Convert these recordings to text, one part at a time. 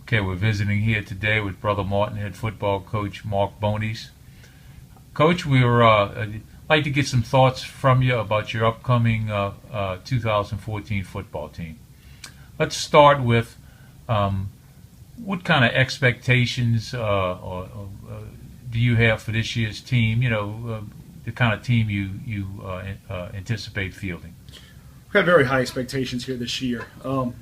Okay, we're visiting here today with Brother Martin, head football coach Mark Bonis. Coach, we were like to get some thoughts from you about your upcoming 2014 football team. Let's start with what kind of expectations do you have for this year's team? You know, the kind of team you anticipate fielding. We've had very high expectations here this year. For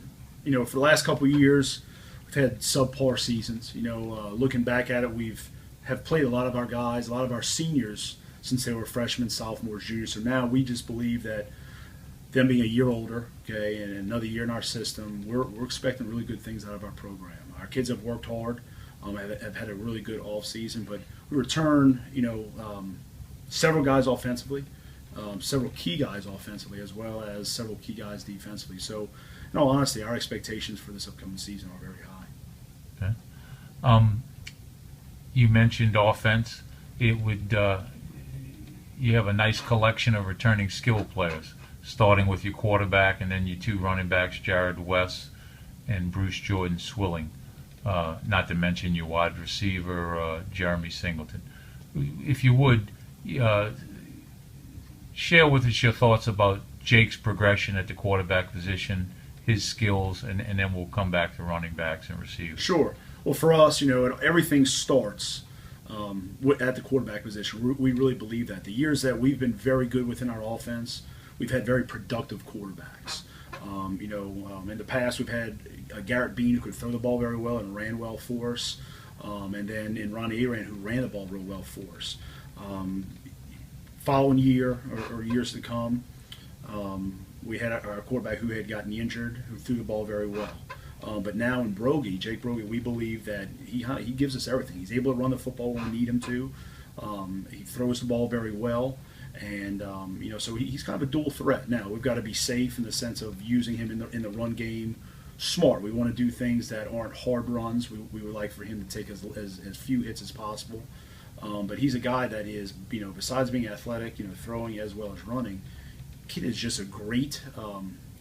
the last couple of years, we've had subpar seasons. Looking back at it, have played a lot of our guys, a lot of our seniors since they were freshmen, sophomores, juniors. So now we just believe that them being a year older, okay, and another year in our system, we're expecting really good things out of our program. Our kids have worked hard, have had a really good off season, but we return, several guys offensively, several key guys offensively, as well as several key guys defensively. So, in all honesty, our expectations for this upcoming season are very high. Okay. You mentioned offense. It would you have a nice collection of returning skill players, starting with your quarterback and then your two running backs, Jared West and Bruce Jordan Swilling. Not to mention your wide receiver, Jeremy Singleton. If you would, share with us your thoughts about Jake's progression at the quarterback position, his skills, and then we'll come back to running backs and receivers. Sure. Well, for us, everything starts at the quarterback position. We really believe that. The years that we've been very good within our offense, we've had very productive quarterbacks. In the past, we've had Garrett Bean, who could throw the ball very well and ran well for us, and then in Ronnie Aran, who ran the ball real well for us. Following year, or years to come, we had our quarterback who had gotten injured, who threw the ball very well. But now in Jake Brogy, we believe that he gives us everything. He's able to run the football when we need him to. He throws the ball very well. And so he's kind of a dual threat. Now we've got to be safe in the sense of using him in the run game smart. We want to do things that aren't hard runs. We would like for him to take as few hits as possible. But he's a guy that is, besides being athletic, throwing as well as running, kid is just a great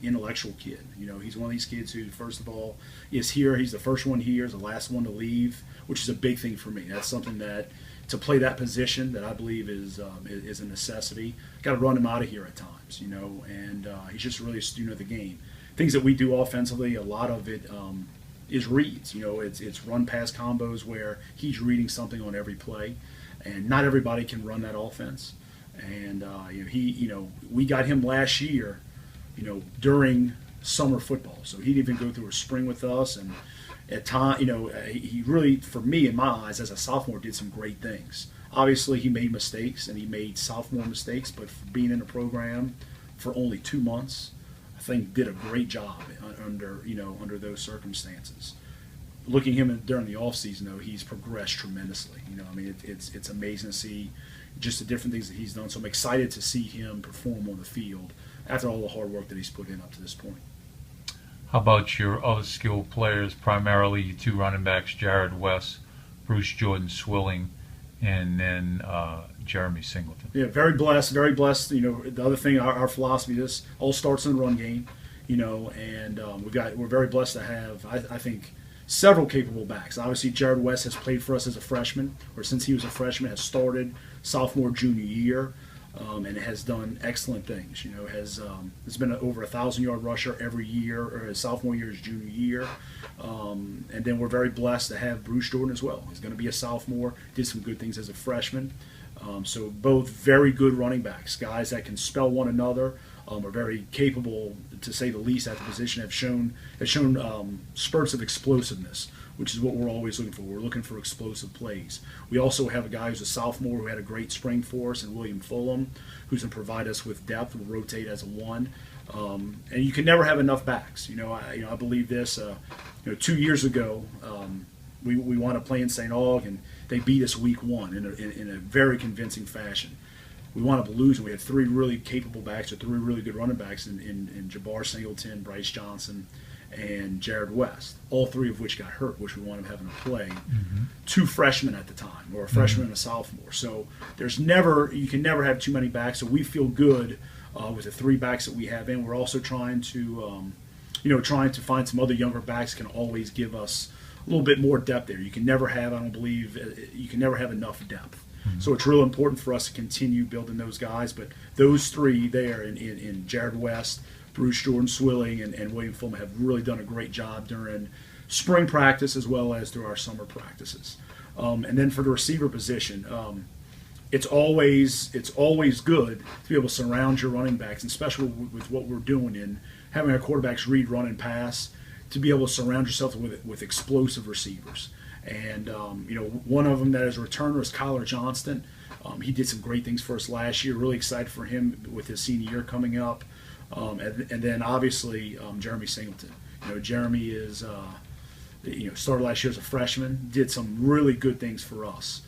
intellectual kid. He's one of these kids who, first of all, is here. He's the first one here, is the last one to leave, which is a big thing for me. That's something that, to play that position, that I believe is a necessity. Got to run him out of here at times, and he's just really a student of the game. Things that we do offensively, a lot of it is reads. It's run-pass combos where he's reading something on every play, and not everybody can run that offense. And we got him last year, during summer football, so he didn't even go through a spring with us, and at time, he really, for me, in my eyes, as a sophomore, did some great things. Obviously, he made mistakes, and he made sophomore mistakes, but for being in the program for only 2 months, I think did a great job under those circumstances. Looking at him during the offseason, though, he's progressed tremendously. It's amazing to see just the different things that he's done. So I'm excited to see him perform on the field after all the hard work that he's put in up to this point. How about your other skilled players, primarily your two running backs, Jared West, Bruce Jordan Swilling, and then Jeremy Singleton? Yeah, very blessed, very blessed. The other thing, our philosophy, this all starts in the run game, and we're very blessed to have, I think, several capable backs. Obviously, Jared West has played for us as a freshman, or since he was a freshman, has started sophomore, junior year. And has done excellent things. Has been over 1,000-yard rusher every year, or his sophomore year, his junior year. And then we're very blessed to have Bruce Jordan as well. He's going to be a sophomore. Did some good things as a freshman. So both very good running backs, guys that can spell one another, are very capable, to say the least, at the position. Have shown spurts of explosiveness, which is what we're always looking for. We're looking for explosive plays. We also have a guy who's a sophomore who had a great spring for us, and William Fulham, who's going to provide us with depth. We'll rotate as a one. And you can never have enough backs. I believe this. 2 years ago, we wound up playing St. Aug, and they beat us week one in a very convincing fashion. We wound up losing. We had three really capable backs, or three really good running backs in Jabbar Singleton, Bryce Johnson, and Jared West, all three of which got hurt, which we wound up having to play. Mm-hmm. Two freshmen at the time, or a freshman and a sophomore. So you can never have too many backs. So we feel good with the three backs that we have in. We're also trying to find some other younger backs can always give us little bit more depth there. You can never have, I don't believe, you can never have enough depth. So it's real important for us to continue building those guys. But those three there in Jared West, Bruce Jordan Swilling, and William Fulman have really done a great job during spring practice as well as through our summer practices. And then for the receiver position, it's always good to be able to surround your running backs, and especially with what we're doing in having our quarterbacks read, run, and pass, to be able to surround yourself with explosive receivers. And one of them that is a returner is Kyler Johnston. He did some great things for us last year. Really excited for him with his senior year coming up. And then obviously Jeremy Singleton. Jeremy is started last year as a freshman. Did some really good things for us.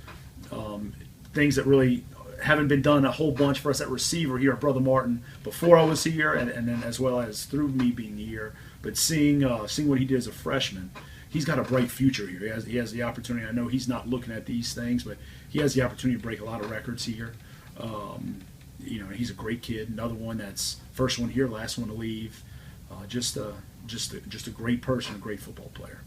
Things that really haven't been done a whole bunch for us at receiver here at Brother Martin before I was here, and then as well as through me being here. But seeing what he did as a freshman, he's got a bright future here. He has the opportunity. I know he's not looking at these things, but he has the opportunity to break a lot of records here. He's a great kid. Another one that's first one here, last one to leave. Just a great person, a great football player.